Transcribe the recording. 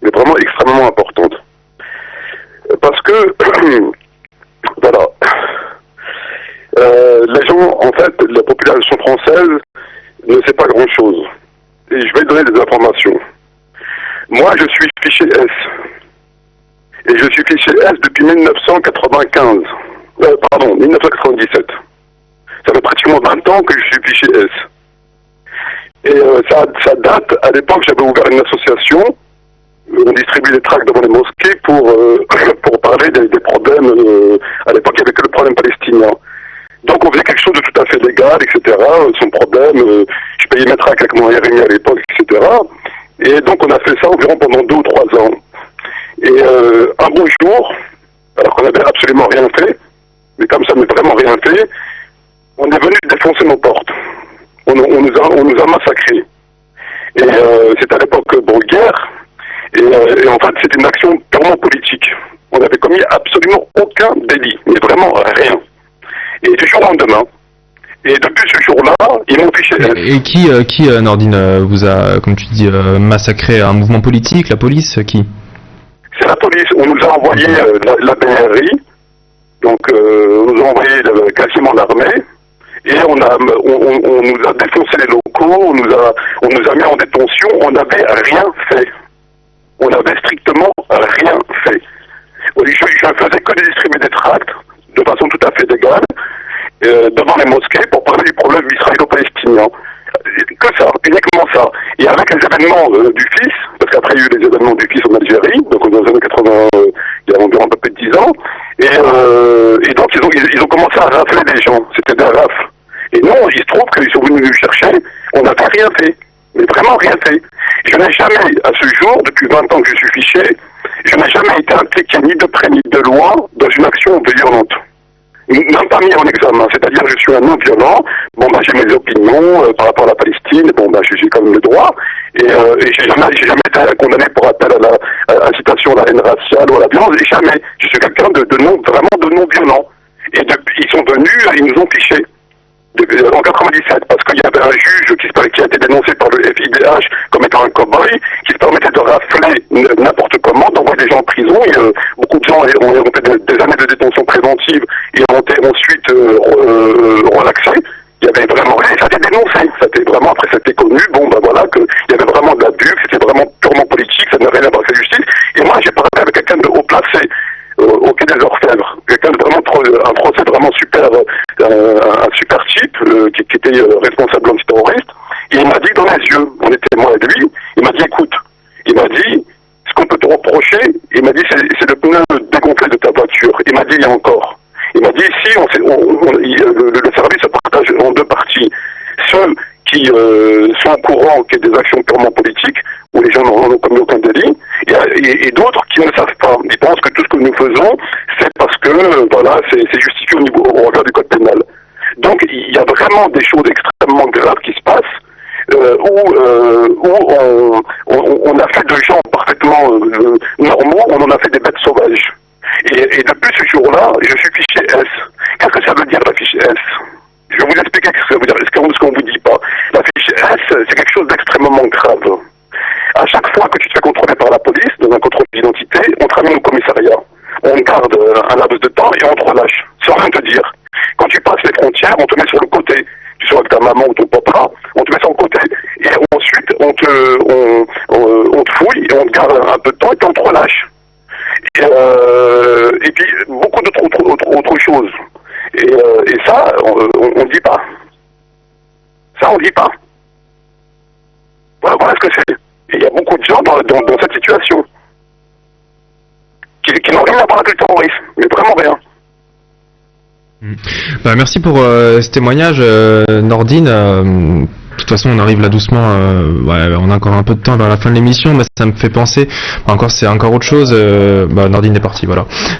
mais vraiment extrêmement importante. Parce que, voilà, les gens, en fait, la population française ne sait pas grand-chose. Et je vais donner des informations. Moi, je suis fiché S. Et je suis fiché S depuis 1995. Pardon, 1997. Ça fait pratiquement 20 ans que je suis fiché S. Et ça date, à l'époque, j'avais ouvert une association. On distribue des tracts devant les mosquées pour parler des problèmes. À l'époque, il n'y avait que le problème palestinien. Donc on faisait quelque chose de tout à fait légal, etc. Sans problème. Je payais mes tracts avec mon RMI à l'époque, etc. Et donc on a fait ça environ pendant 2 ou 3 ans. Et un beau jour, alors qu'on n'avait absolument rien fait, mais comme ça, mais vraiment rien fait, on est venu défoncer nos portes. On nous a massacrés. Et c'était à l'époque guerre. Et en fait, c'était une action purement politique. On n'avait commis absolument aucun délit, mais vraiment rien. Et du jour au lendemain, et depuis ce jour-là, ils m'ont fiché. Et qui Nordine, vous a, comme tu dis, massacré? Un mouvement politique, la police, qui? C'est la police. On nous a envoyé la BRI, donc on nous a envoyé quasiment l'armée, et on nous a défoncé les locaux, on nous a mis en détention, on n'avait rien fait. On n'avait strictement rien fait. Je faisais que de distribuer des tracts, de façon tout à fait légale, devant les mosquées pour parler du problème israélo-palestinien. Que ça, uniquement ça. Et avec les événements du FIS, parce qu'après il y a eu les événements du FIS en Algérie, donc dans les années 80, il y a environ un peu plus de 10 ans, et donc ils ont commencé à rafler des gens, c'était des rafles. Et non, il se trouve qu'ils sont venus nous chercher, on n'avait rien fait, mais vraiment rien fait. Je n'ai jamais, à ce jour, depuis 20 ans que je suis fiché, je n'ai jamais été impliqué ni de près ni de loin dans une action violente. Même pas mis en examen, c'est-à-dire je suis un non-violent, j'ai mes opinions par rapport à la Palestine, j'ai quand même le droit, et j'ai jamais été condamné pour appel à l'incitation à la haine raciale ou à la violence, jamais. Je suis quelqu'un vraiment de non-violent. Et ils sont venus, ils nous ont fichés. En 97, parce qu'il y avait un juge qui a été dénoncé par le FIDH comme étant un cow-boy, qui se permettait de rafler n'importe comment, d'envoyer des gens en prison. Et, beaucoup de gens ont fait des années de détention préventive et ont été ensuite relaxés. Il y avait vraiment rien, ça a été dénoncé. Après c'était connu, qu'il y avait vraiment de l'abus, c'était vraiment purement politique, ça n'avait rien à voir avec la justice. Et moi j'ai parlé avec quelqu'un de haut placé, au Quai des Orfèvres, quelqu'un de vraiment un Français vraiment super, un super type qui était responsable antiterroriste, et il m'a dit dans les yeux, on était moi et lui, il m'a dit écoute, il m'a dit ce qu'on peut te reprocher, il m'a dit c'est le pneu dégonflé de ta voiture, il m'a dit il y a encore, il m'a dit ici le service se partage en 2 parties, ceux qui sont au courant qu'il y a des actions purement politiques, où les gens n'ont commis aucun délit, et d'autres qui ne savent pas. Ils pensent que tout ce que nous faisons, c'est parce que c'est justifié au regard du code pénal. Donc il y a vraiment des choses extrêmement graves qui se passent, où on a fait de gens parfaitement normaux, on en a fait des bêtes sauvages. Et depuis ce jour-là, je suis fiché S. Qu'est-ce que ça veut dire la fiche S? Je vais vous expliquer ce que ça veut dire, ce qu'on ne vous dit pas. La fiche S, c'est quelque chose d'extrêmement grave. À chaque fois que tu te fais contrôler par la police, dans un contrôle d'identité, on te ramène au commissariat. On garde un laps de temps et on te relâche, sans rien te dire. Quand tu passes les frontières, on te met sur le côté. Tu sois avec ta maman ou ton papa, on te met sur le côté. Et ensuite, on te fouille et on te garde un peu de temps et puis on te relâche. Et puis, beaucoup d'autres choses. Et ça, on ne dit pas. Ça, on ne dit pas. Voilà ce que c'est. Et il y a beaucoup de gens dans cette situation qui n'ont rien à voir avec le terrorisme, mais vraiment rien. Merci pour ce témoignage, Nordine. De toute façon, on arrive là doucement. On a encore un peu de temps vers la fin de l'émission, mais ça me fait penser. C'est encore autre chose. Nordine est parti, voilà.